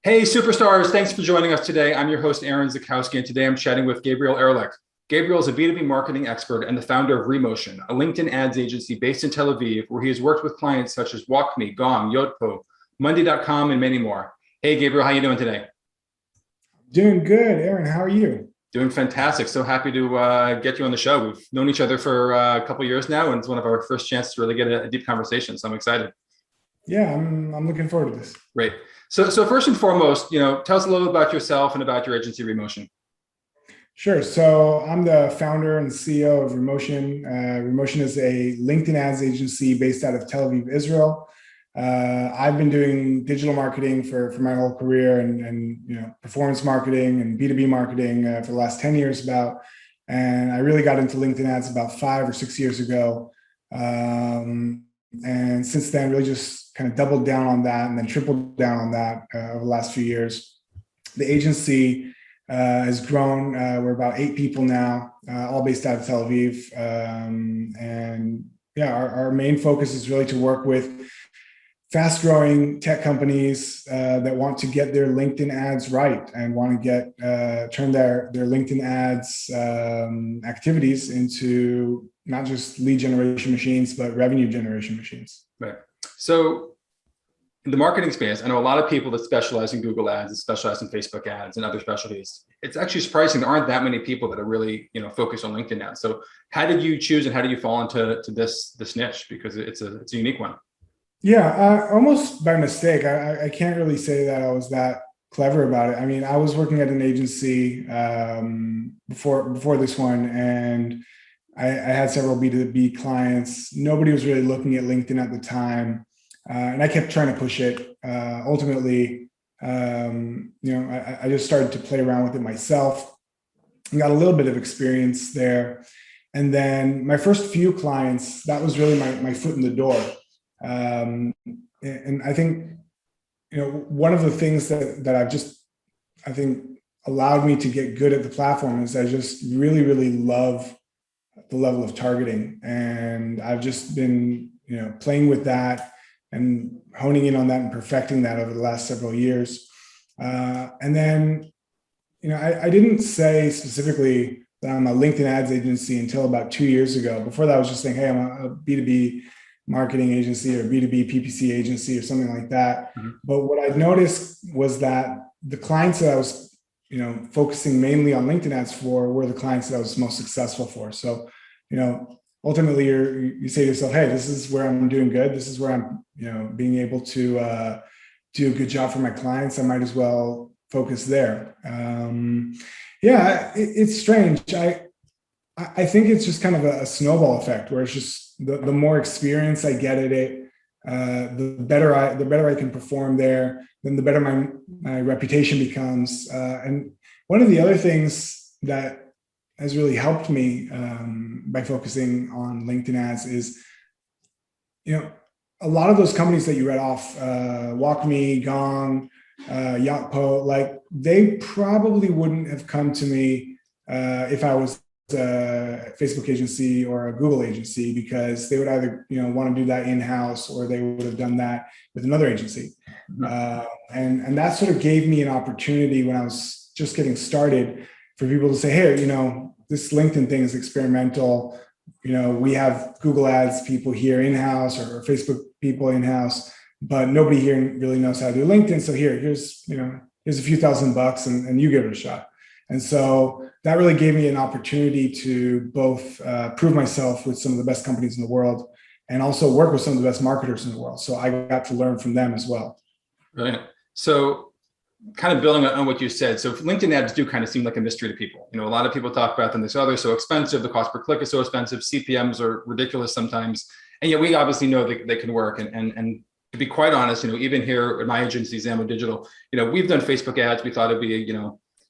Hey, superstars. Thanks for joining us today. I'm your host, Aaron Zakowski, and today I'm chatting with Gabriel Ehrlich. Gabriel is a B2B marketing expert and the founder of Remotion, a LinkedIn ads agency based in Tel Aviv, where he has worked with clients such as WalkMe, Gong, Yotpo, Monday.com, and many more. Hey, Gabriel, how you doing today? Doing good, Aaron. How are you? Doing fantastic. So happy to get you on the show. We've known each other for a couple of years now, and it's one of our first chances to really get a deep conversation. So I'm excited. Yeah, I'm looking forward to this. Great. So first and foremost, tell us a little about yourself and about your agency, Remotion. Sure. So I'm the founder and CEO of Remotion. Remotion is a LinkedIn ads agency based out of Tel Aviv, Israel. I've been doing digital marketing for my whole career and performance marketing and B2B marketing for the last 10 years about. And I really got into LinkedIn ads about 5 or 6 years ago. And since then, really just kind of doubled down on that and then tripled down on that over the last few years. The agency has grown. We're about 8 people now, all based out of Tel Aviv. Our main focus is really to work with fast-growing tech companies that want to get their LinkedIn ads right and want to get turn their LinkedIn ads activities into not just lead generation machines, but revenue generation machines. Right. So in the marketing space, I know a lot of people that specialize in Google ads, that specialize in Facebook ads and other specialties. It's actually surprising there aren't that many people that are really, focused on LinkedIn ads. So how did you choose and how did you fall into this niche? Because it's a unique one. Yeah, almost by mistake. I can't really say that I was that clever about it. I mean, I was working at an agency before this one, and I had several B2B clients. Nobody was really looking at LinkedIn at the time, and I kept trying to push it. Ultimately, I just started to play around with it myself and got a little bit of experience there. And then my first few clients, that was really my foot in the door. And I think, one of the things that I think allowed me to get good at the platform is I just really, really love the level of targeting. And I've just been, playing with that and honing in on that and perfecting that over the last several years. And then, I didn't say specifically that I'm a LinkedIn ads agency until about 2 years ago. Before that, I was just saying, hey, I'm a B2B marketing agency or B2B PPC agency or something like that. Mm-hmm. But what I noticed was that the clients that I was, focusing mainly on LinkedIn ads for were the clients that I was most successful for. So, ultimately you say to yourself, hey, this is where I'm doing good. This is where I'm, being able to do a good job for my clients. I might as well focus there. It's strange. I think it's just kind of a snowball effect where it's just the more experience I get at it, the better I can perform there, then the better my reputation becomes. And one of the other things that has really helped me by focusing on LinkedIn ads is, a lot of those companies that you read off, WalkMe, Gong, Yotpo, like they probably wouldn't have come to me if I was a Facebook agency or a Google agency, because they would either want to do that in-house or they would have done that with another agency. Mm-hmm. And that sort of gave me an opportunity when I was just getting started for people to say, hey, this LinkedIn thing is experimental. We have Google ads people here in-house or Facebook people in-house, but nobody here really knows how to do LinkedIn. So here's a few $1,000 and you give it a shot. And so that really gave me an opportunity to both prove myself with some of the best companies in the world and also work with some of the best marketers in the world. So I got to learn from them as well. Brilliant. So kind of building on what you said. So LinkedIn ads do kind of seem like a mystery to people. A lot of people talk about them. They say, oh, they're so expensive. The cost per click is so expensive. CPMs are ridiculous sometimes. And yet we obviously know that they can work. And to be quite honest, even here at my agency, Zamo Digital, we've done Facebook ads. We thought it'd be,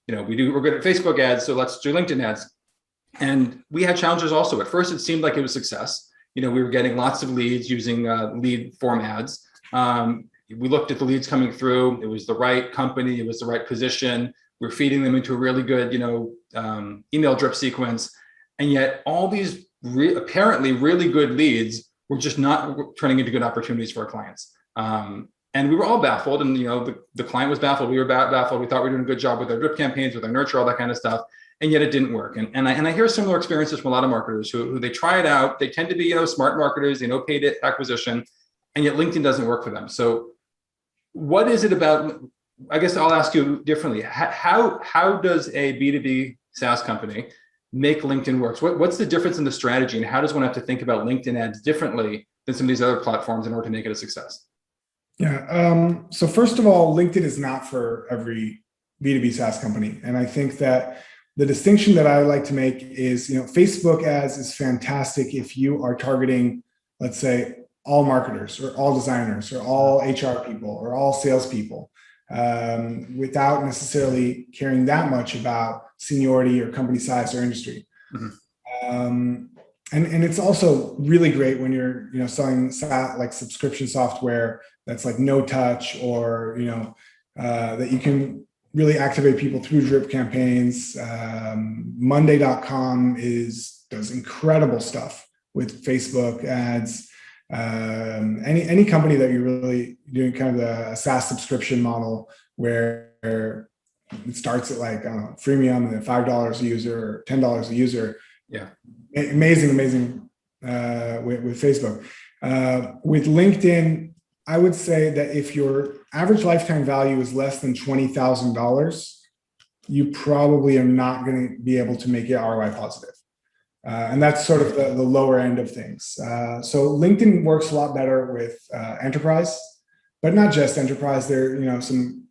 we're good at Facebook ads, so let's do LinkedIn ads. And we had challenges also. At first, it seemed like it was a success. We were getting lots of leads using lead form ads. We looked at the leads coming through. It was the right company. It was the right position. We're feeding them into a really good, email drip sequence. And yet all these apparently really good leads were just not turning into good opportunities for our clients. And we were all baffled, and the client was baffled. We were baffled. We thought we were doing a good job with our drip campaigns, with our nurture, all that kind of stuff, and yet it didn't work. And I hear similar experiences from a lot of marketers who they try it out. They tend to be smart marketers, paid acquisition, and yet LinkedIn doesn't work for them. So, what is it about? I guess I'll ask you differently. How does a B2B SaaS company make LinkedIn work? What's the difference in the strategy, and how does one have to think about LinkedIn ads differently than some of these other platforms in order to make it a success? Yeah. So first of all, LinkedIn is not for every B2B SaaS company. And I think that the distinction that I like to make is, Facebook ads is fantastic if you are targeting, let's say, all marketers or all designers or all HR people or all salespeople, without necessarily caring that much about seniority or company size or industry. Mm-hmm. And it's also really great when you're, selling like subscription software that's like no touch, or, that you can really activate people through drip campaigns. Monday.com does incredible stuff with Facebook ads. Any company that you're really doing kind of a SaaS subscription model where it starts at like, freemium and then $5 a user or $10 a user. Yeah. Amazing with Facebook. With LinkedIn, I would say that if your average lifetime value is less than $20,000, you probably are not going to be able to make it ROI positive. And that's sort of the lower end of things. So LinkedIn works a lot better with enterprise, but not just enterprise. There, some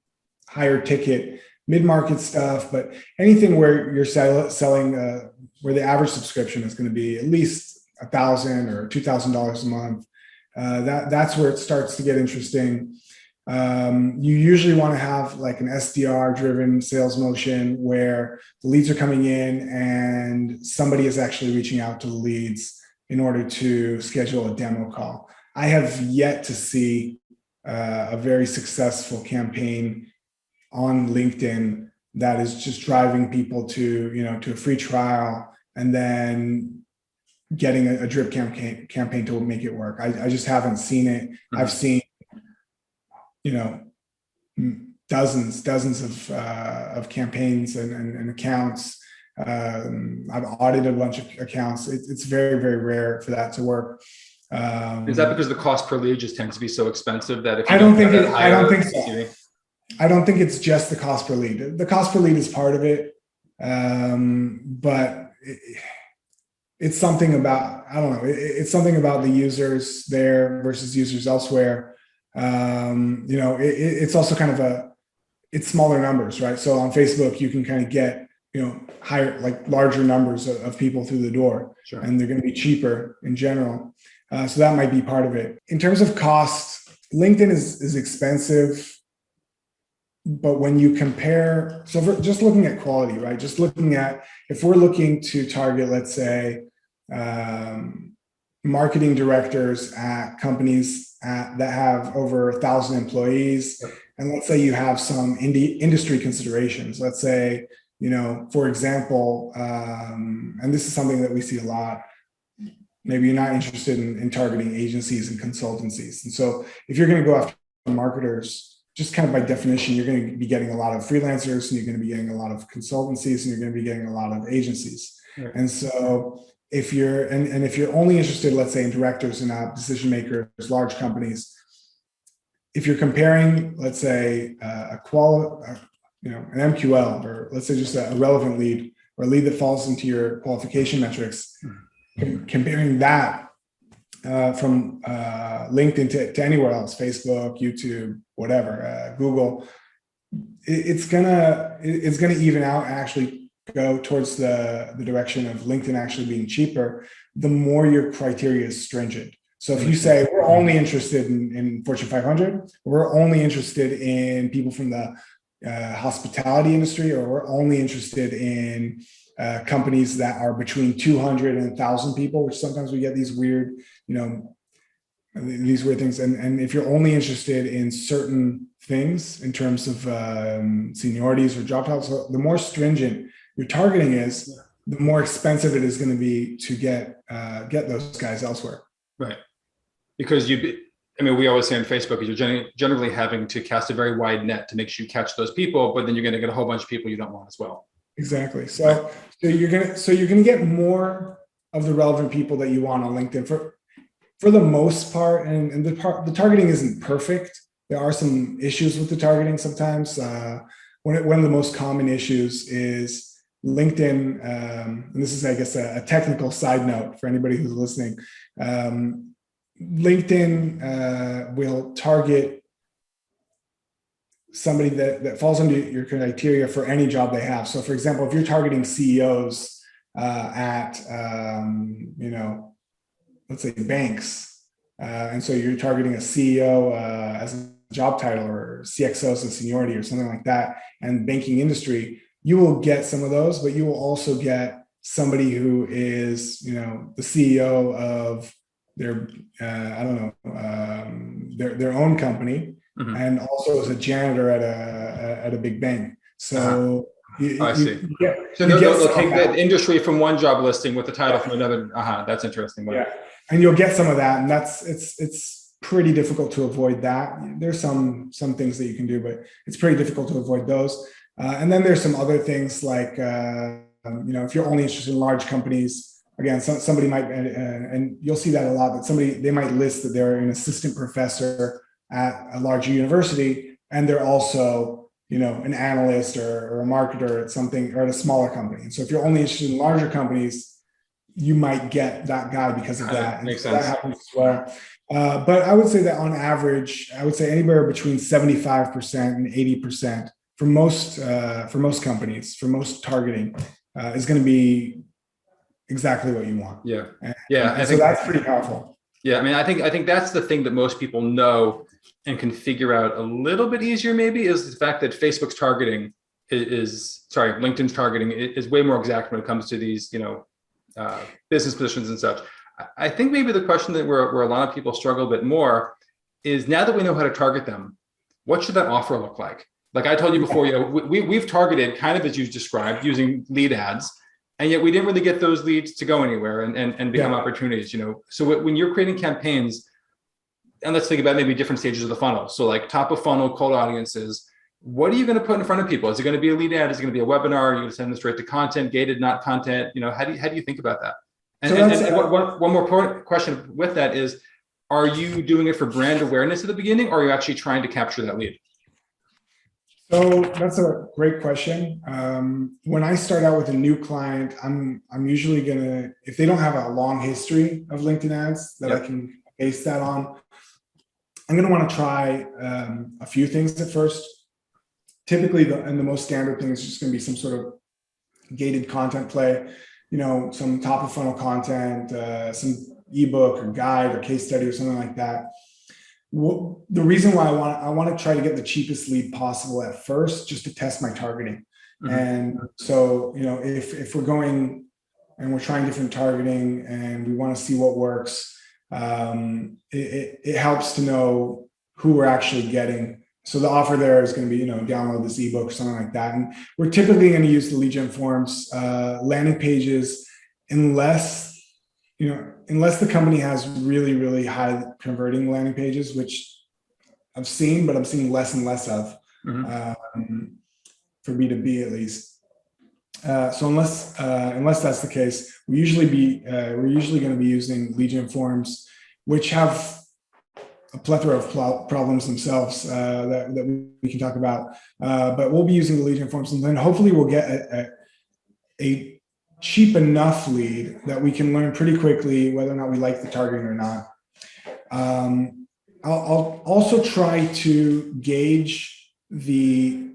higher ticket mid-market stuff, but anything where you're selling, where the average subscription is going to be at least $1,000 or $2,000 a month. That's where it starts to get interesting. You usually want to have like an SDR driven sales motion where the leads are coming in and somebody is actually reaching out to the leads in order to schedule a demo call. I have yet to see a very successful campaign on LinkedIn that is just driving people to a free trial and then getting a drip campaign to make it work. I just haven't seen it. Mm-hmm. I've seen, dozens of campaigns and accounts. I've audited a bunch of accounts. It's very, very rare for that to work. Is that because the cost per lead just tends to be so expensive that if I don't think so. I don't think it's just the cost per lead. The cost per lead is part of it, but it's something about, I don't know, it's something about the users there versus users elsewhere. It's also kind of it's smaller numbers, right? So on Facebook, you can kind of get, higher, like larger numbers of people through the door. Sure. And they're going to be cheaper in general. So that might be part of it. In terms of cost, LinkedIn is expensive. But when you compare, so for just looking at quality, right? Just looking at, if we're looking to target, let's say, marketing directors at companies that have over 1,000 employees, and let's say you have some industry considerations. Let's say, for example, and this is something that we see a lot. Maybe you're not interested in targeting agencies and consultancies, and so if you're going to go after marketers, just kind of by definition, you're going to be getting a lot of freelancers, and you're going to be getting a lot of consultancies, and you're going to be getting a lot of agencies. Right. And so if you're only interested, let's say, in directors and not decision makers, large companies, if you're comparing, let's say, an MQL, or let's say just a relevant lead, or a lead that falls into your qualification metrics, comparing that from LinkedIn to anywhere else, Facebook, YouTube, whatever, Google, it's gonna even out and actually go towards the direction of LinkedIn actually being cheaper, the more your criteria is stringent. So if you say we're only interested in Fortune 500, we're only interested in people from the hospitality industry, or we're only interested in companies that are between 200 and 1,000 people, which sometimes we get these weird, these weird things. And if you're only interested in certain things in terms of seniorities or job titles, the more stringent your targeting is, the more expensive it is going to be to get those guys elsewhere. Right. Because I mean, we always say on Facebook is you're generally having to cast a very wide net to make sure you catch those people, but then you're going to get a whole bunch of people you don't want as well. Exactly. So you're gonna get more of the relevant people that you want on LinkedIn for the most part, and the targeting isn't perfect. There are some issues with the targeting sometimes. One of the most common issues is LinkedIn, and this is, I guess, a technical side note for anybody who's listening. LinkedIn will target somebody that falls under your criteria for any job they have. So, for example, if you're targeting CEOs at, let's say banks, and so you're targeting a CEO as a job title, or CXO as a seniority, or something like that, and banking industry, you will get some of those, but you will also get somebody who is, the CEO of their, their own company, and also as a janitor at a big bank. So I see. They'll take that industry from one job listing with the title from another. That's interesting. Yeah, and you'll get some of that, and it's pretty difficult to avoid that. There's some things that you can do, but it's pretty difficult to avoid those. And then there's some other things like if you're only interested in large companies. Again, somebody might, and you'll see that a lot, that they might list that they're an assistant professor at a larger university, and they're also, an analyst or a marketer at something, or at a smaller company. And so if you're only interested in larger companies, you might get that guy because of that. Makes sense. That happens as well. But I would say that on average, I would say anywhere between 75% and 80% for most companies, for most targeting, is going to be exactly what you want. Yeah. And so that's pretty powerful. Yeah. I mean, I think that's the thing that most people know and can figure out a little bit easier, maybe, is the fact that Facebook's targeting LinkedIn's targeting is way more exact when it comes to these, business positions and such. I think maybe the question that where a lot of people struggle a bit more is, now that we know how to target them, what should that offer look like? Like I told you before, we've targeted kind of as you described, using lead ads. And yet we didn't really get those leads to go anywhere and become opportunities, So when you're creating campaigns, and let's think about maybe different stages of the funnel. So like top of funnel, cold audiences, what are you going to put in front of people? Is it going to be a lead ad? Is it going to be a webinar? Are you going to send them straight to content, gated, not content? How do you think about that? And one more question with that is, are you doing it for brand awareness at the beginning, or are you actually trying to capture that lead? So that's a great question. When I start out with a new client, I'm usually gonna, if they don't have a long history of LinkedIn ads that I can base that on, I'm gonna want to try a few things at first. Typically, the most standard thing is just gonna be some sort of gated content play, some top of funnel content, some ebook or guide or case study or something like that. The reason why I want to try to get the cheapest lead possible at first, just to test my targeting. And so, if we're going and we're trying different targeting and we want to see what works, it helps to know who we're actually getting. So the offer there is going to be, download this ebook or something like that. And we're typically going to use the lead gen forms, landing pages, unless the company has really, really high converting landing pages, which I've seen, but I'm seeing less and less of for B2B at least. So unless that's the case, we're usually going to be using lead gen forms, which have a plethora of problems themselves that we can talk about. But we'll be using the lead gen forms, and then hopefully we'll get a cheap enough lead that we can learn pretty quickly whether or not we like the targeting or not. I'll also try to gauge the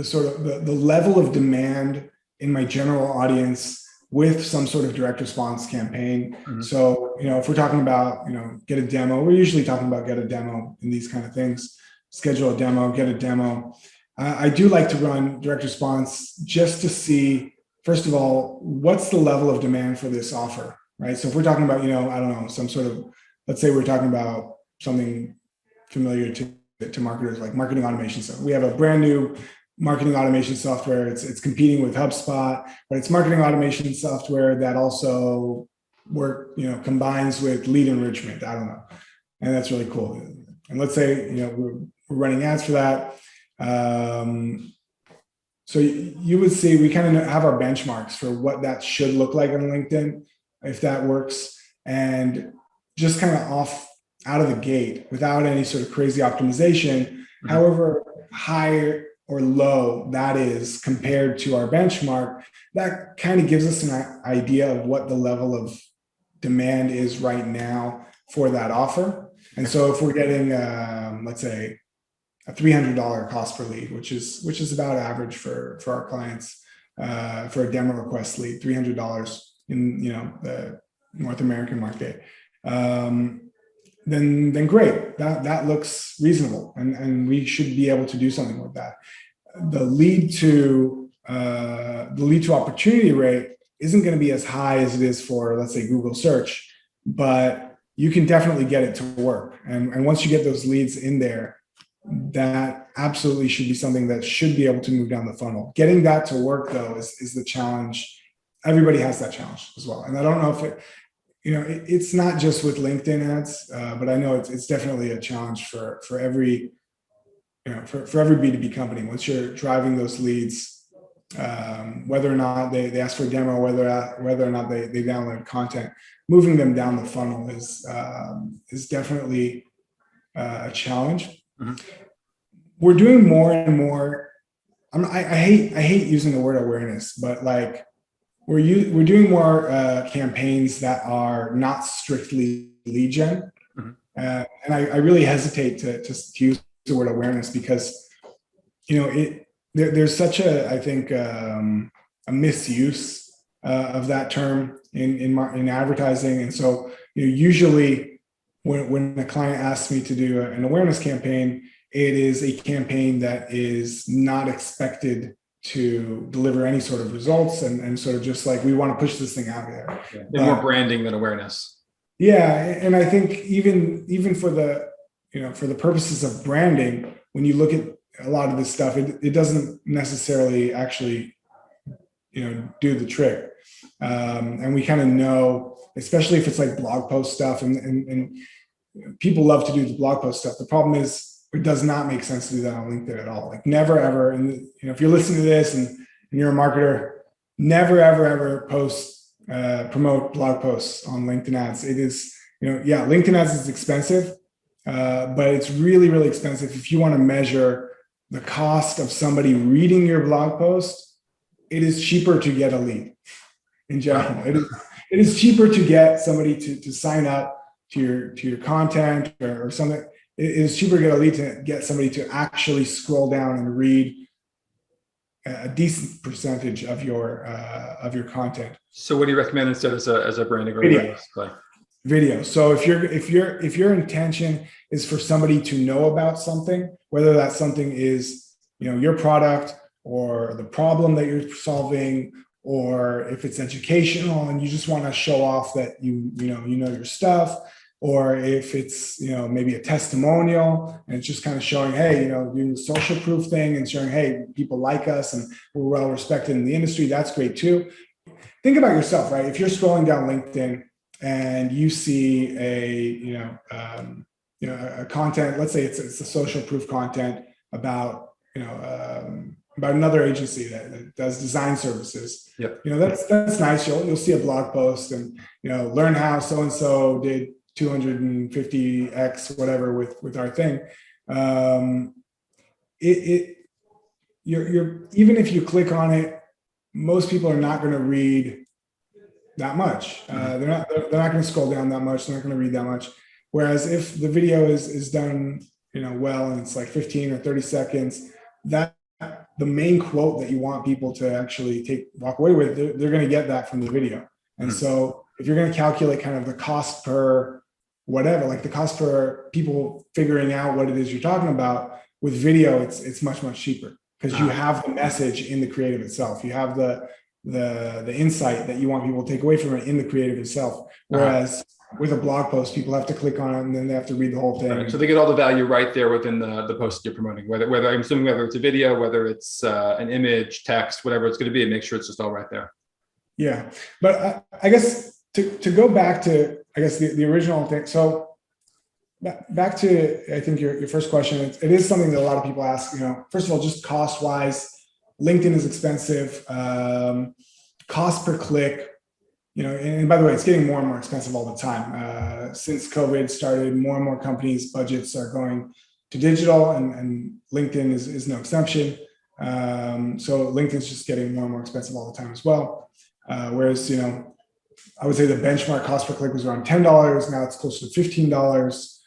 sort of the level of demand in my general audience with some sort of direct response campaign. So, if we're talking about, get a demo, we're usually talking about get a demo in these kind of things, schedule a demo, get a demo. I do like to run direct response just to see, first of all, what's the level of demand for this offer, right? So if we're talking about, I don't know, some sort of, let's say we're talking about something familiar to marketers, like marketing automation. So we have a brand new marketing automation software. It's competing with HubSpot, but it's marketing automation software that also combines with lead enrichment. I don't know. And that's really cool. And let's say, we're running ads for that. So you would see, we kind of have our benchmarks for what that should look like on LinkedIn, if that works. And just kind of out of the gate without any sort of crazy optimization, however high or low that is compared to our benchmark, that kind of gives us an idea of what the level of demand is right now for that offer. And so if we're getting, let's say, a $300 cost per lead, which is about average for our clients, for a demo request lead, $300 in the North American market, then great. That looks reasonable, and we should be able to do something with that. The lead to opportunity rate isn't going to be as high as it is for, let's say, Google search, but you can definitely get it to work. And once you get those leads in there, that absolutely should be something that should be able to move down the funnel. Getting that to work, though, is the challenge. Everybody has that challenge as well. And I don't know if it's not just with LinkedIn ads, but I know it's definitely a challenge for every for every B2B company. Once you're driving those leads, whether or not they ask for a demo, whether or not they download content, moving them down the funnel is definitely a challenge. We're doing more and more. I hate using the word awareness, but like we're doing more campaigns that are not strictly lead gen, and I really hesitate to use the word awareness because there's such a misuse of that term in advertising, and so usually when a client asks me to do an awareness campaign, it is a campaign that is not expected to deliver any sort of results, and sort of just like, we want to push this thing out there. Yeah, more branding than awareness. Yeah, and I think even for the for the purposes of branding, when you look at a lot of this stuff, it doesn't necessarily actually do the trick. And we kind of know, especially if it's like blog post stuff, and people love to do the blog post stuff. The problem is, it does not make sense to do that on LinkedIn at all. Like, never ever. And if you're listening to this and you're a marketer, never ever promote blog posts on LinkedIn ads. It is, LinkedIn ads is expensive, but it's really expensive if you want to measure the cost of somebody reading your blog post. It is cheaper to get a lead in general. It is cheaper to get somebody to sign up to your content or something. It is cheaper to get a lead to get somebody to actually scroll down and read a decent percentage of your content. So what do you recommend instead as a branding or video? So if your intention is for somebody to know about something, whether that something is your product or the problem that you're solving, or if it's educational and you just want to show off that you know your stuff, or if it's maybe a testimonial and it's just kind of showing, hey, doing the social proof thing and showing, hey, people like us and we're well respected in the industry, that's great too. Think about yourself, right? If you're scrolling down LinkedIn and you see a content, let's say it's a social proof content about another agency that does design services. Yep. That's nice. You'll see a blog post and learn how so and so did 250x whatever with our thing. You're even if you click on it, most people are not going to read that much. They're not going to scroll down that much. They're not going to read that much. Whereas if the video is done well, and it's like 15 or 30 seconds, that the main quote that you want people to actually walk away with, they're going to get that from the video. And so if you're going to calculate kind of the cost per whatever, like the cost for people figuring out what it is you're talking about, with video, it's much cheaper, because you have the message in the creative itself. You have the insight that you want people to take away from it in the creative itself. Whereas with a blog post, people have to click on it and then they have to read the whole thing. Right. So they get all the value right there within the post you're promoting, whether I'm assuming whether it's a video, whether it's an image, text, whatever it's going to be, and make sure it's just all right there. Yeah. But I guess to go back to, I guess, the original thing. So back to, I think your first question, it is something that a lot of people ask, first of all, just cost wise, LinkedIn is expensive, cost per click, and by the way, it's getting more and more expensive all the time. Since COVID started, more and more companies' budgets are going to digital, and LinkedIn is no exception. So LinkedIn's just getting more and more expensive all the time as well. Whereas, I would say the benchmark cost per click was around $10. Now it's closer to $15.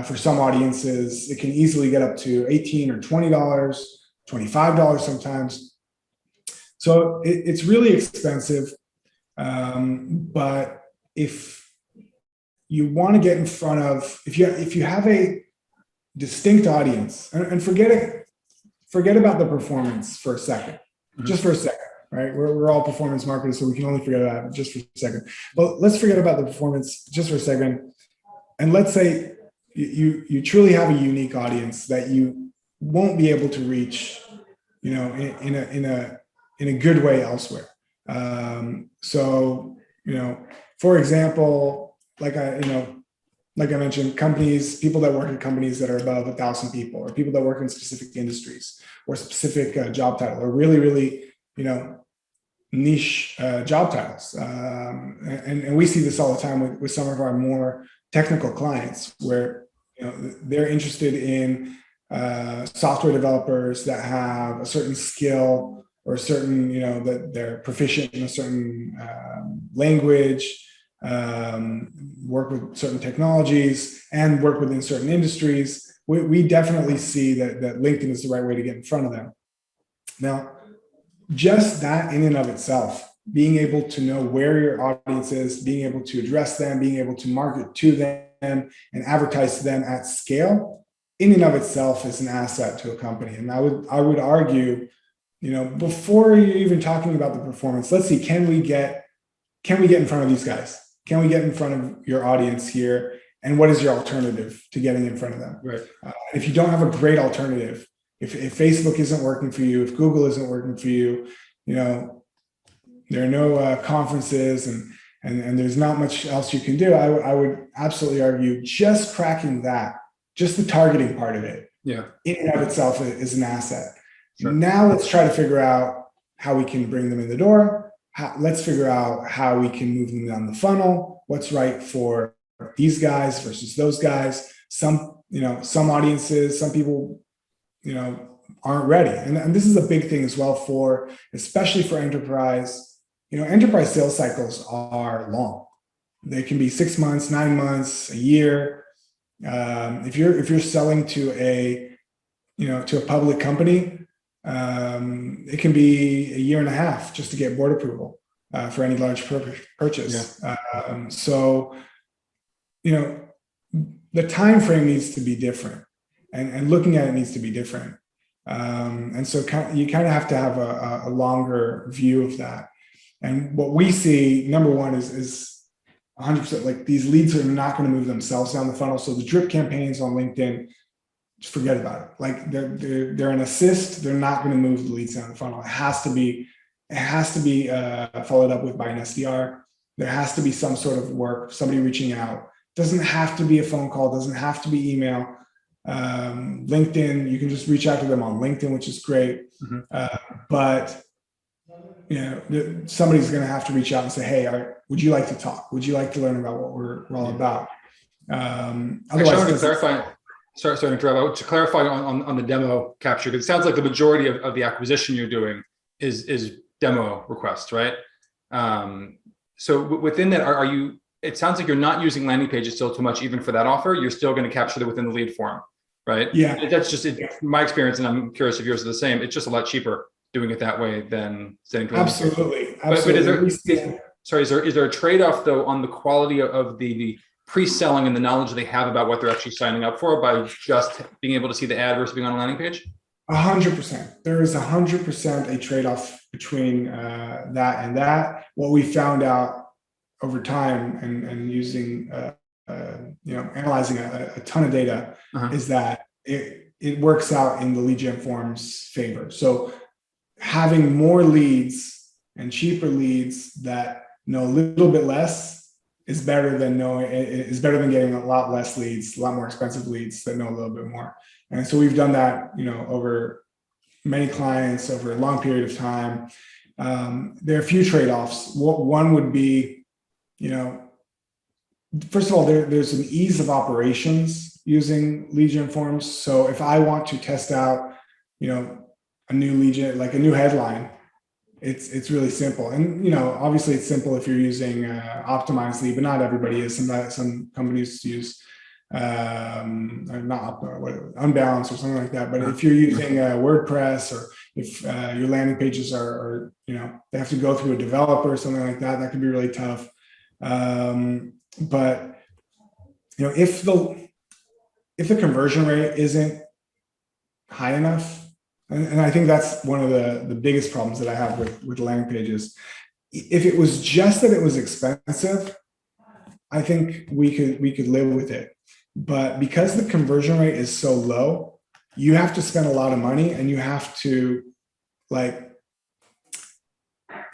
For some audiences, it can easily get up to $18 or $20, $25 sometimes. So it's really expensive. But if you want to get in front of, if you have a distinct audience, and forget about the performance for a second, just for a second, right? We're all performance marketers, so we can only forget about it just for a second. But let's forget about the performance just for a second, and let's say you truly have a unique audience that you won't be able to reach, in a good way elsewhere. So, for example, like I mentioned, companies, people that work at companies that are above 1,000 people, or people that work in specific industries or specific job title, or really, really, niche job titles. And we see this all the time with some of our more technical clients, where they're interested in software developers that have a certain skill, or a certain, that they're proficient in a certain language, work with certain technologies, and work within certain industries. We definitely see that LinkedIn is the right way to get in front of them. Now, just that in and of itself, being able to know where your audience is, being able to address them, being able to market to them and advertise to them at scale, in and of itself is an asset to a company. And I would argue, before you're even talking about the performance, let's see, can we get in front of these guys? Can we get in front of your audience here? And what is your alternative to getting in front of them? Right. If you don't have a great alternative, if Facebook isn't working for you, if Google isn't working for you, there are no conferences and there's not much else you can do. I would absolutely argue just cracking that, just the targeting part of it, in and of itself is an asset. Sure. Now let's try to figure out how we can bring them in the door. Let's figure out how we can move them down the funnel. What's right for these guys versus those guys. Some audiences, some people, aren't ready. And this is a big thing as well especially for enterprise. Enterprise sales cycles are long. They can be 6 months, 9 months, a year. If you're selling to a public company, it can be a year and a half just to get board approval for any large purchase. Yeah. So, the time frame needs to be different, and looking at it needs to be different. And so you kind of have to have a longer view of that. And what we see, number one, is 100%, like, these leads are not going to move themselves down the funnel. So the drip campaigns on LinkedIn, just forget about it. Like, they're an assist. They're not going to move the leads down the funnel. It has to be followed up with by an SDR. There has to be some sort of work, somebody reaching out. Doesn't have to be a phone call. Doesn't have to be email. LinkedIn, you can just reach out to them on LinkedIn, which is great. But somebody's going to have to reach out and say, hey, would you like to talk? Would you like to learn about what we're all about? Otherwise, actually, I want to clarify. Sorry to interrupt. To clarify on the demo capture, because it sounds like the majority of the acquisition you're doing is demo requests, right? So within that, are you? It sounds like you're not using landing pages still too much, even for that offer. You're still going to capture it within the lead form, right? Yeah. That's just my experience, and I'm curious if yours are the same. It's just a lot cheaper doing it that way than sending to absolutely. But is there a trade-off though on the quality of the pre-selling and the knowledge they have about what they're actually signing up for by just being able to see the ad versus being on a landing page? 100%. There is 100% a trade-off between that and that. What we found out over time and using, analyzing a ton of data is that it works out in the lead gen form's favor. So having more leads and cheaper leads that know a little bit less is better than getting a lot less leads, a lot more expensive leads that know a little bit more. And so we've done that, over many clients over a long period of time. There are a few trade-offs. One would be, first of all, there's an ease of operations using lead gen forms. So if I want to test out, a new lead gen, like a new headline, it's really simple. And, obviously it's simple if you're using optimized lead, but not everybody is. Some companies use unbalanced or something like that. But if you're using WordPress, or if your landing pages are they have to go through a developer or something like that, that can be really tough. But if the conversion rate isn't high enough, and I think that's one of the biggest problems that I have with landing pages. If it was just that it was expensive, I think we could live with it. But because the conversion rate is so low, you have to spend a lot of money, and you have to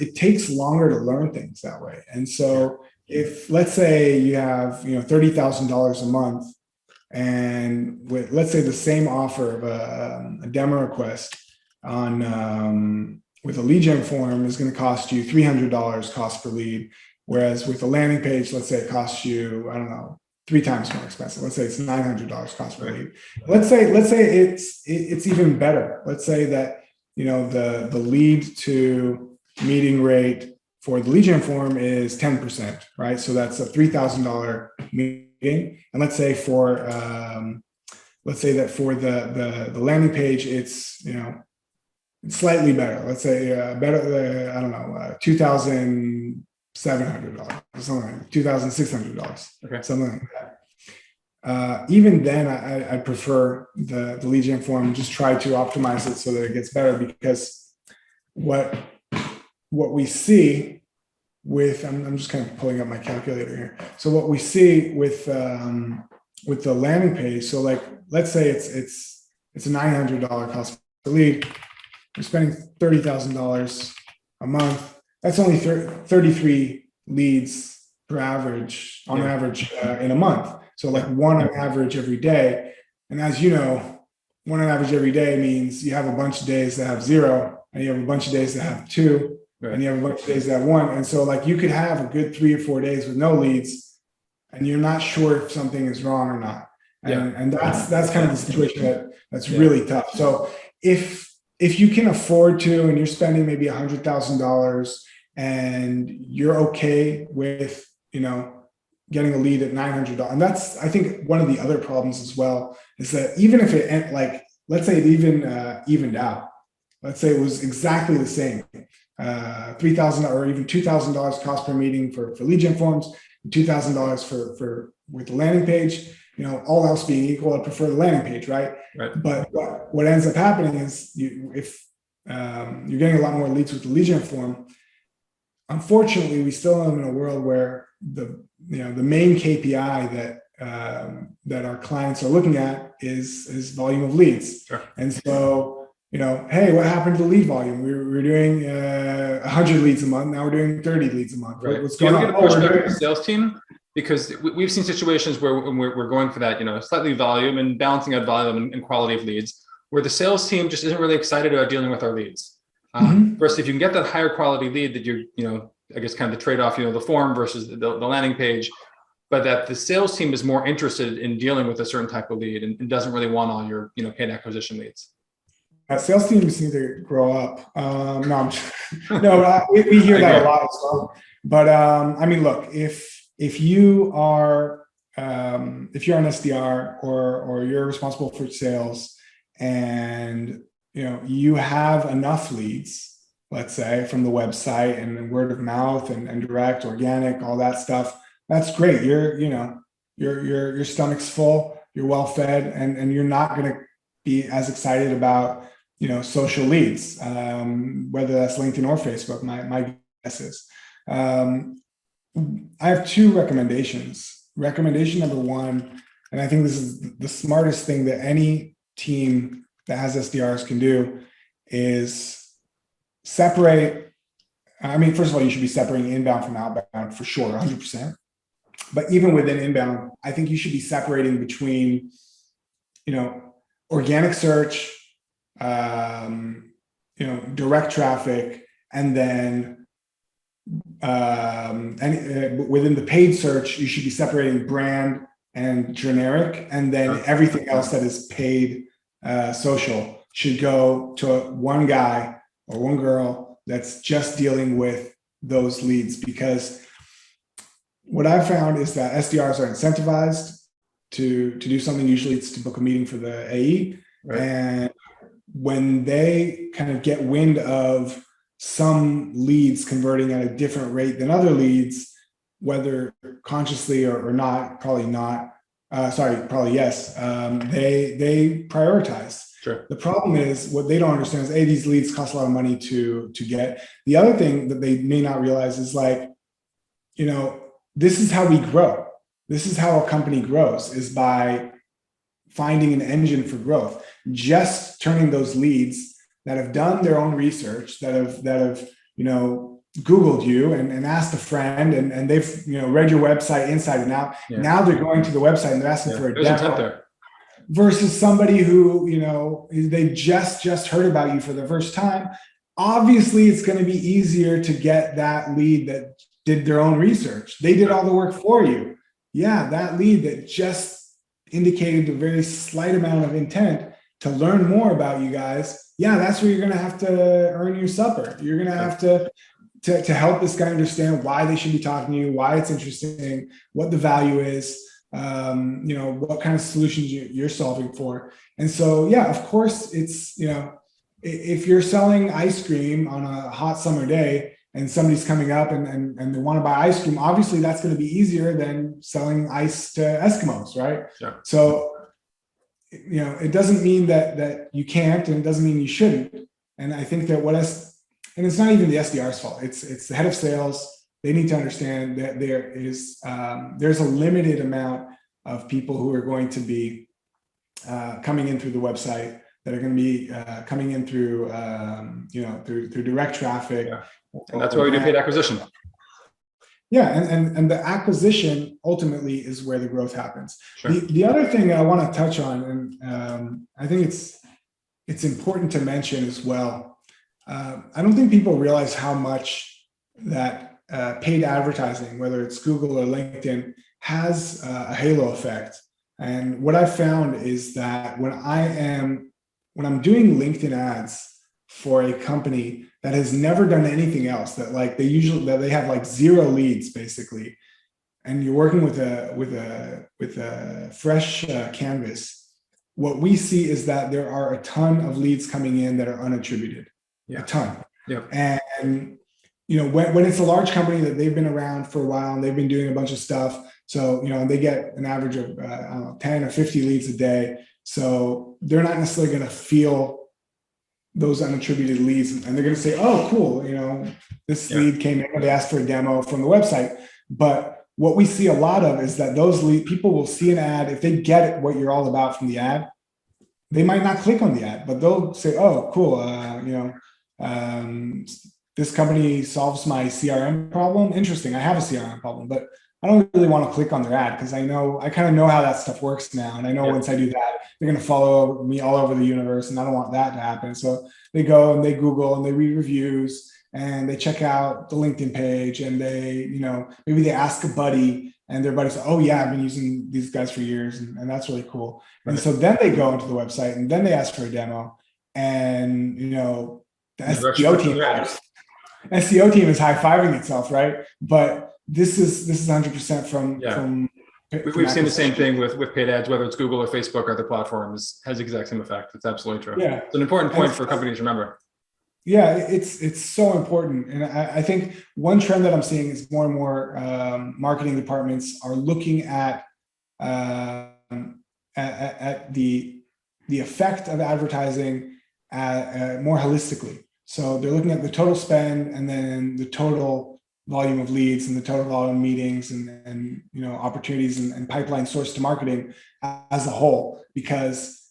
it takes longer to learn things that way. And so if, let's say you have, $30,000 a month, and with, let's say, the same offer of a demo request on with a lead gen form is going to cost you $300 cost per lead, whereas with a landing page, let's say it costs you, I don't know, 3 times more expensive. Let's say it's $900 cost per lead. Let's say it's even better. Let's say that the lead to meeting rate for the lead gen form is 10%, right? So that's a $3,000 meeting. And let's say that for the landing page, it's it's slightly better. Let's say better. I don't know, $2,700 or something, like $2,600, Okay. something like that. Even then, I prefer the lead gen form. Just try to optimize it so that it gets better, because what we see with, I'm just kind of pulling up my calculator here. So what we see with the landing page, so like, let's say it's a $900 cost per lead. We're spending $30,000 a month. That's only 33 leads per average, on average, in a month. So like one on average every day. And as you know, one on average every day means you have a bunch of days that have 0, and you have a bunch of days that have 2. Right. And you have a bunch of days that have 1. And so like you could have a good 3 or 4 days with no leads, and you're not sure if something is wrong or not. And that's kind of the situation that's really tough. So if you can afford to, and you're spending maybe $100,000, and you're okay with, getting a lead at $900. And that's, I think, one of the other problems as well, is that even if it, like, let's say it evened out, let's say it was exactly the same, $3,000 or even $2,000 cost per meeting for lead gen forms, and $2,000 for with the landing page, all else being equal, I prefer the landing page, right? Right. But what ends up happening is, if you're getting a lot more leads with the lead gen form, unfortunately, we still live in a world where the main KPI that our clients are looking at is volume of leads. Sure. And so, hey, what happened to the lead volume? We were doing 100 leads a month. Now we're doing 30 leads a month. Right. What's going on? Do you ever get a pushback from the sales team? Because we've seen situations where we're going for that, slightly volume and balancing out volume and quality of leads, where the sales team just isn't really excited about dealing with our leads. Versus if you can get that higher quality lead, that you're, I guess kind of the trade-off, the form versus the landing page, but that the sales team is more interested in dealing with a certain type of lead and doesn't really want all your, paid acquisition leads. Sales teams need to grow up. We hear that a lot as well. But I mean, look, if you are an SDR or you're responsible for sales, and you have enough leads, let's say from the website and word of mouth and direct, organic, all that stuff, that's great. Your stomach's full, you're well fed, and you're not going to be as excited about social leads, whether that's LinkedIn or Facebook. My guess is. I have 2 recommendations. Recommendation number 1, and I think this is the smartest thing that any team that has SDRs can do, is separate. I mean, first of all, you should be separating inbound from outbound for sure, 100%. But even within inbound, I think you should be separating between, organic search, direct traffic, and then within the paid search, you should be separating brand and generic, and then everything else that is paid social should go to one guy or one girl that's just dealing with those leads. Because what I've found is that SDRs are incentivized to do something. Usually it's to book a meeting for the AE. Right. And when they kind of get wind of some leads converting at a different rate than other leads, whether consciously or not, probably not, probably yes, they prioritize. Sure. The problem is, what they don't understand is, these leads cost a lot of money to get. The other thing that they may not realize is, this is how we grow. This is how a company grows, is by finding an engine for growth. Just turning those leads that have done their own research, that have Googled you and asked a friend, and they've read your website inside and out. Yeah. Now they're going to the website and they're asking for a demo. Versus somebody who they just heard about you for the first time. Obviously, it's going to be easier to get that lead that did their own research. They did all the work for you. Yeah, that lead that just indicated a very slight amount of intent to learn more about you guys. Yeah, that's where you're going to have to earn your supper. You're going to have to help this guy understand why they should be talking to you, why it's interesting, what the value is, what kind of solutions you're solving for. And so, yeah, of course, it's, if you're selling ice cream on a hot summer day and somebody's coming up and they want to buy ice cream, obviously that's going to be easier than selling ice to Eskimos, right? Sure. So, it doesn't mean that you can't, and it doesn't mean you shouldn't. And I think that and it's not even the SDR's fault. It's the head of sales. They need to understand that there's a limited amount of people who are going to be coming in through the website, that are going to be coming in through through direct traffic. Yeah. And that's why we do paid acquisition. Yeah, and the acquisition ultimately is where the growth happens. Sure. The other thing that I want to touch on, and I think it's important to mention as well. I don't think people realize how much that paid advertising, whether it's Google or LinkedIn, has a halo effect. And what I've found is that when I'm doing LinkedIn ads for a company that has never done anything else, that they have zero leads basically, and you're working with a fresh canvas, what we see is that there are a ton of leads coming in that are unattributed. Yeah. A ton. Yeah. And when it's a large company that they've been around for a while and they've been doing a bunch of stuff, so they get an average of 10 or 50 leads a day. So they're not necessarily going to feel those unattributed leads, and they're going to say, "Oh, cool, this lead came in and they asked for a demo from the website." But what we see a lot of is that those people will see an ad. If they get what you're all about from the ad, they might not click on the ad, but they'll say, "Oh, cool, this company solves my CRM problem. Interesting. I have a CRM problem, but I don't really want to click on their ad because I kind of know how that stuff works now. And I know once I do that, they're going to follow me all over the universe, and I don't want that to happen." So they go and they Google and they read reviews and they check out the LinkedIn page, and they, maybe they ask a buddy, and their buddy says, "Oh yeah, I've been using these guys for years, and that's really cool." Right. And so then they go into the website and then they ask for a demo, and the SEO team is high-fiving itself, right? But this is 100% from we've seen the same thing with paid ads, whether it's Google or Facebook or other platforms, has the exact same effect. It's absolutely true. Yeah. It's an important point for companies to remember. Yeah, it's so important. And I think one trend that I'm seeing is more and more marketing departments are looking at the effect of advertising more holistically. So they're looking at the total spend, and then the total volume of leads, and the total volume of meetings, and opportunities and pipeline source to marketing as a whole, because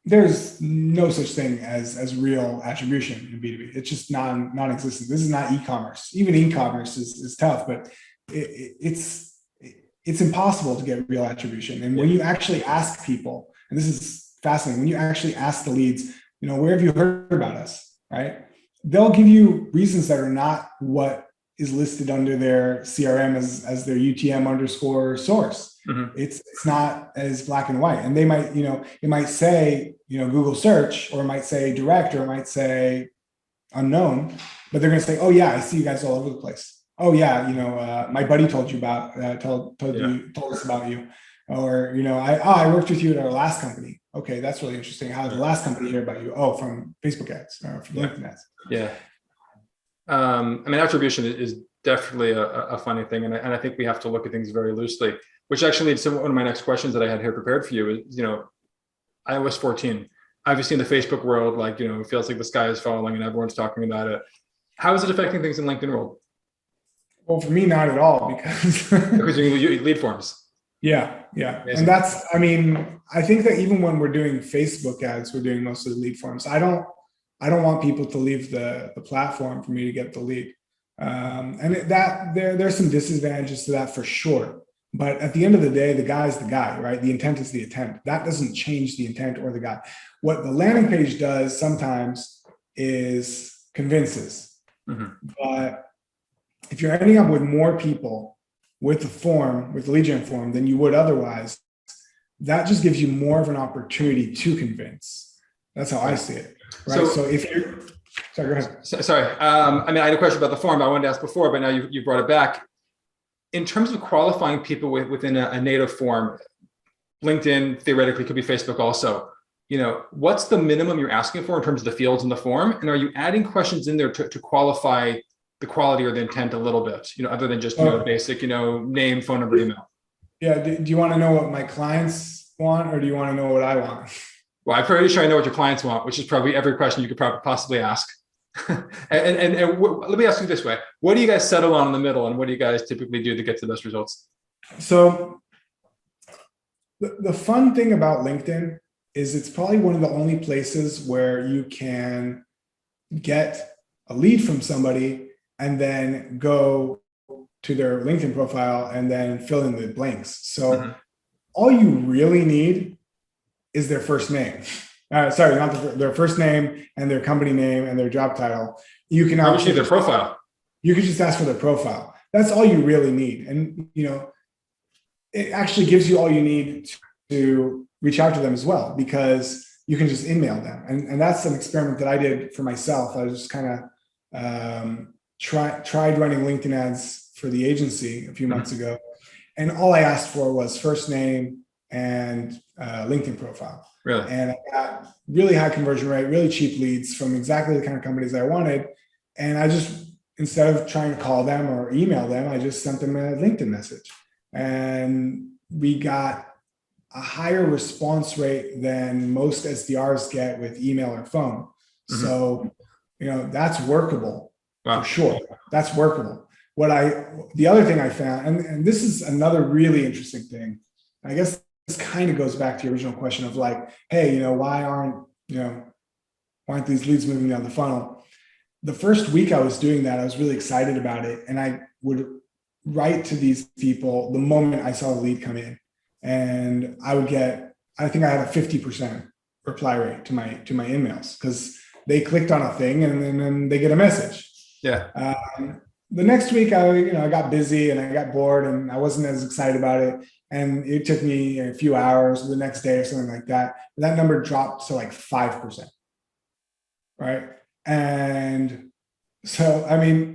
there's no such thing as real attribution in B2B. It's just non-existent. This is not e-commerce. Even e-commerce is tough, but it's it's impossible to get real attribution. And when you actually ask people, and this is fascinating, when you actually ask the leads, where have you heard about us, right? They'll give you reasons that are not what is listed under their CRM as their UTM underscore source. Mm-hmm. It's not as black and white. And they might, it might say, Google search, or it might say direct, or it might say unknown, but they're going to say, oh yeah, I see you guys all over the place. Oh yeah, my buddy told you about, told us about you. Or, I worked with you at our last company. Okay, that's really interesting. How did the last company hear about you? Oh, from Facebook ads or from LinkedIn ads. Yeah. Attribution is definitely a funny thing. And I think we have to look at things very loosely, which actually leads to one of my next questions that I had here prepared for you is, iOS 14, obviously in the Facebook world, it feels like the sky is falling and everyone's talking about it. How is it affecting things in LinkedIn world? Well, for me, not at all, because because you lead forms. Yeah. Amazing. And I think that even when we're doing Facebook ads, we're doing most of the lead forms. I don't want people to leave the platform for me to get the lead. And there's some disadvantages to that for sure. But at the end of the day, the guy's the guy, right? The intent is the intent. That doesn't change the intent or the guy. What the landing page does sometimes is convinces. Mm-hmm. But if you're ending up with more people with the form, with the lead gen form, than you would otherwise, that just gives you more of an opportunity to convince. That's how I see it. Right. So if you're, sorry, go ahead. Sorry. I had a question about the form I wanted to ask before, but now you brought it back. In terms of qualifying people within a native form, LinkedIn theoretically could be Facebook also. What's the minimum you're asking for in terms of the fields in the form? And are you adding questions in there to qualify the quality or the intent a little bit, other than just, basic, name, phone number, email? Yeah. Do you want to know what my clients want, or do you want to know what I want? Well, I'm pretty sure I know what your clients want, which is probably every question you could probably possibly ask. and let me ask you this way. What do you guys settle on in the middle, and what do you guys typically do to get to the best results? So the fun thing about LinkedIn is it's probably one of the only places where you can get a lead from somebody and then go to their LinkedIn profile and then fill in the blanks. So all you really need is their first name. Not their first name and their company name and their job title. You can obviously their profile. You can just ask for their profile. That's all you really need. And it actually gives you all you need to reach out to them as well, because you can just email them. And that's an experiment that I did for myself. I was just kind of tried running LinkedIn ads for the agency a few months ago. And all I asked for was first name and LinkedIn profile. Really? And I got really high conversion rate, really cheap leads from exactly the kind of companies I wanted. And I just, instead of trying to call them or email them, I just sent them a LinkedIn message. And we got a higher response rate than most SDRs get with email or phone. So, that's workable. Wow. For sure. That's workable. The other thing I found, and this is another really interesting thing, I guess this kind of goes back to your original question of hey, why aren't these leads moving down the funnel? The first week I was doing that, I was really excited about it. And I would write to these people the moment I saw the lead come in. And I think I had a 50% reply rate to my emails, because they clicked on a thing and then they get a message. Yeah. The next week, I got busy and I got bored and I wasn't as excited about it. And it took me a few hours the next day or something like that. That number dropped to 5%. Right. And so,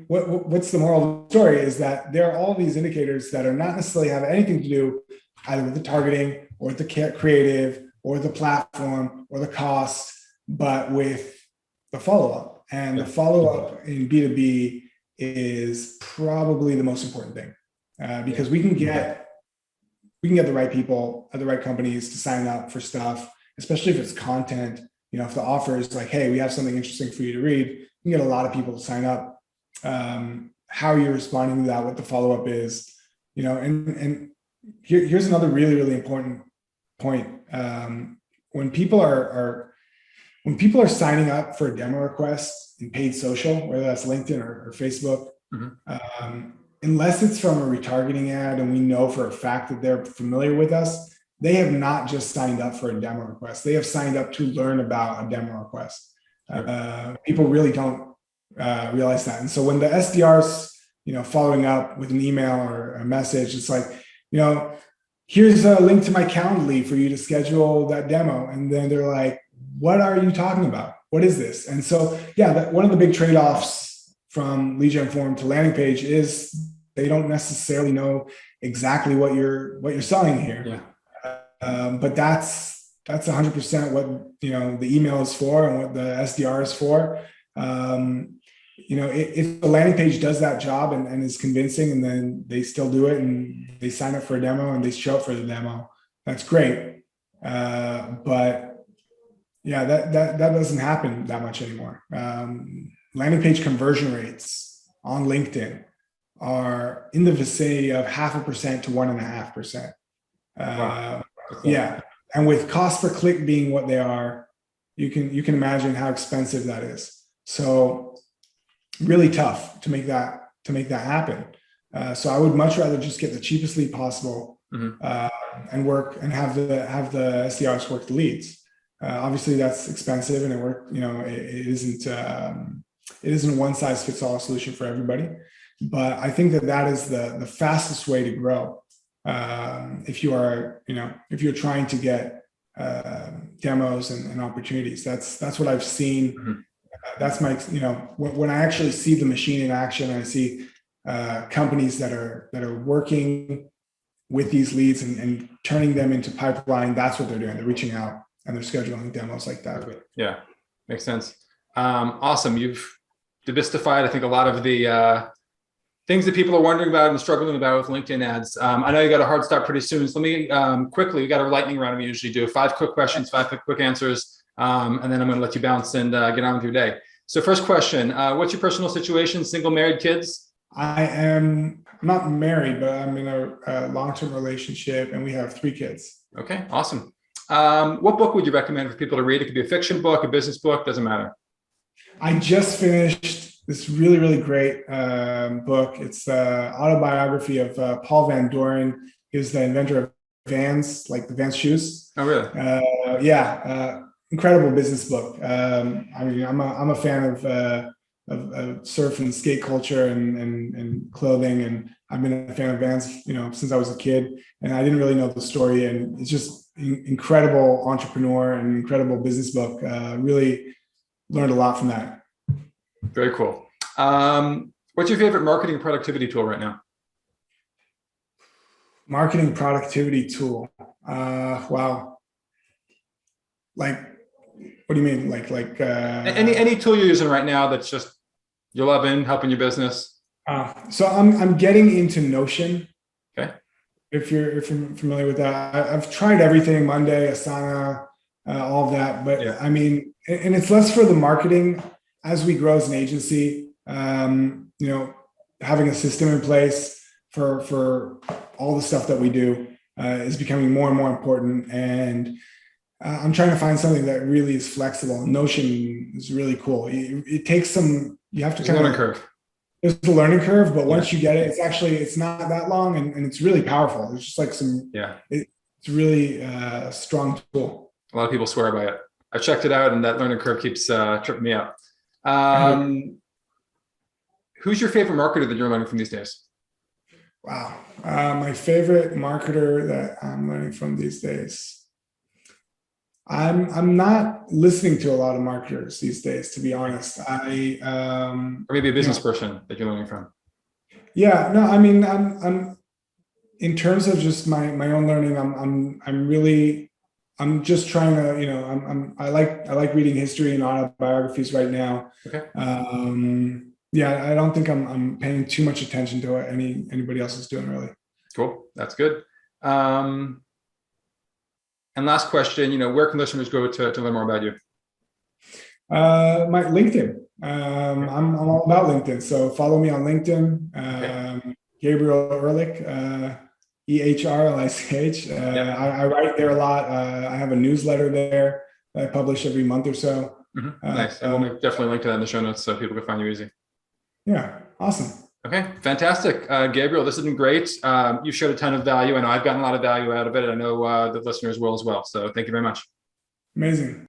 what's the moral of the story is that there are all these indicators that are not necessarily have anything to do either with the targeting or with the creative or the platform or the cost, but with the follow-up. And the follow-up in B2B is probably the most important thing, because we can get the right people at the right companies to sign up for stuff, especially if it's content. If the offer is hey, we have something interesting for you to read, you can get a lot of people to sign up. How you're responding to that, what the follow-up is, and here's another really, really important point. When people are signing up for a demo request in paid social, whether that's LinkedIn or Facebook, unless it's from a retargeting ad and we know for a fact that they're familiar with us, they have not just signed up for a demo request. They have signed up to learn about a demo request. People really don't realize that. And so when the SDRs, following up with an email or a message, it's like, here's a link to my Calendly for you to schedule that demo. And then they're like, what are you talking about? What is this? And so, yeah, one of the big trade-offs from lead gen form to landing page is they don't necessarily know exactly what you're selling here. Yeah. But that's 100% what the email is for and what the SDR is for. If the landing page does that job and is convincing, and then they still do it and they sign up for a demo and they show up for the demo, that's great. But yeah, that doesn't happen that much anymore. Landing page conversion rates on LinkedIn are in the vicinity of 0.5% to 1.5%. Wow. Yeah, and with cost per click being what they are, you can imagine how expensive that is. So really tough to make that happen. So I would much rather just get the cheapest lead possible, and work and have the SDRs work the leads. Obviously that's expensive, and it isn't a one size fits all solution for everybody. But I think that is the fastest way to grow. If you're trying to get demos and opportunities, that's what I've seen. That's my, when I actually see the machine in action, I see companies that are working with these leads and turning them into pipeline. That's what they're doing. They're reaching out and they're scheduling demos like that. Yeah, makes sense. Awesome. You've demystified, I think, a lot of the things that people are wondering about and struggling about with LinkedIn ads. I know you got a hard stop pretty soon. So let me quickly, we got a lightning round we usually do. 5 quick questions, 5 quick answers. And then I'm going to let you bounce and get on with your day. So first question, what's your personal situation? Single, married, kids? I'm not married, but I'm in a long-term relationship and we have 3 kids. Okay, awesome. What book would you recommend for people to read? It could be a fiction book, a business book, doesn't matter. I just finished this really, really great book. It's the autobiography of Paul Van Doren. He was the inventor of Vans, like the Vans shoes. Oh, really? Incredible business book. I'm a fan of surf and skate culture and clothing, and I've been a fan of Vans, since I was a kid. And I didn't really know the story, and it's just incredible entrepreneur and incredible business book. Really learned a lot from that. Very cool. What's your favorite marketing productivity tool right now? Marketing productivity tool. Wow. Like, what do you mean? Like any tool you're using right now that's just you're loving, helping your business? So I'm getting into Notion. Okay. If you're familiar with that, I've tried everything, Monday, Asana, all of that. But yeah. And it's less for the marketing. As we grow as an agency, having a system in place for all the stuff that we do is becoming more and more important. And I'm trying to find something that really is flexible. Notion is really cool. It takes some, you have to kind of learning curve. There's a learning curve, but once you get it, it's not that long and it's really powerful. It's just like it's really a strong tool. A lot of people swear by it. I checked it out and that learning curve keeps tripping me up. Who's your favorite marketer that you're learning from these days? Wow. My favorite marketer that I'm learning from these days. I'm not listening to a lot of marketers these days, to be honest. Or maybe a business person that you're learning from. Yeah, no, I'm in terms of just my own learning, I'm just trying to, I like reading history and autobiographies right now. Okay. I don't think I'm paying too much attention to what anybody else is doing, really. Cool. That's good. And last question, where can listeners go to learn more about you? My LinkedIn. I'm all about LinkedIn. So follow me on LinkedIn. Gabriel Ehrlich, EHRLICH. I write there a lot. I have a newsletter there that I publish every month or so. Nice. And we'll definitely link to that in the show notes so people can find you easy. Yeah. Awesome. Okay, fantastic. Gabriel, this has been great. You showed a ton of value. I know I've gotten a lot of value out of it. I know the listeners will as well. So thank you very much. Amazing.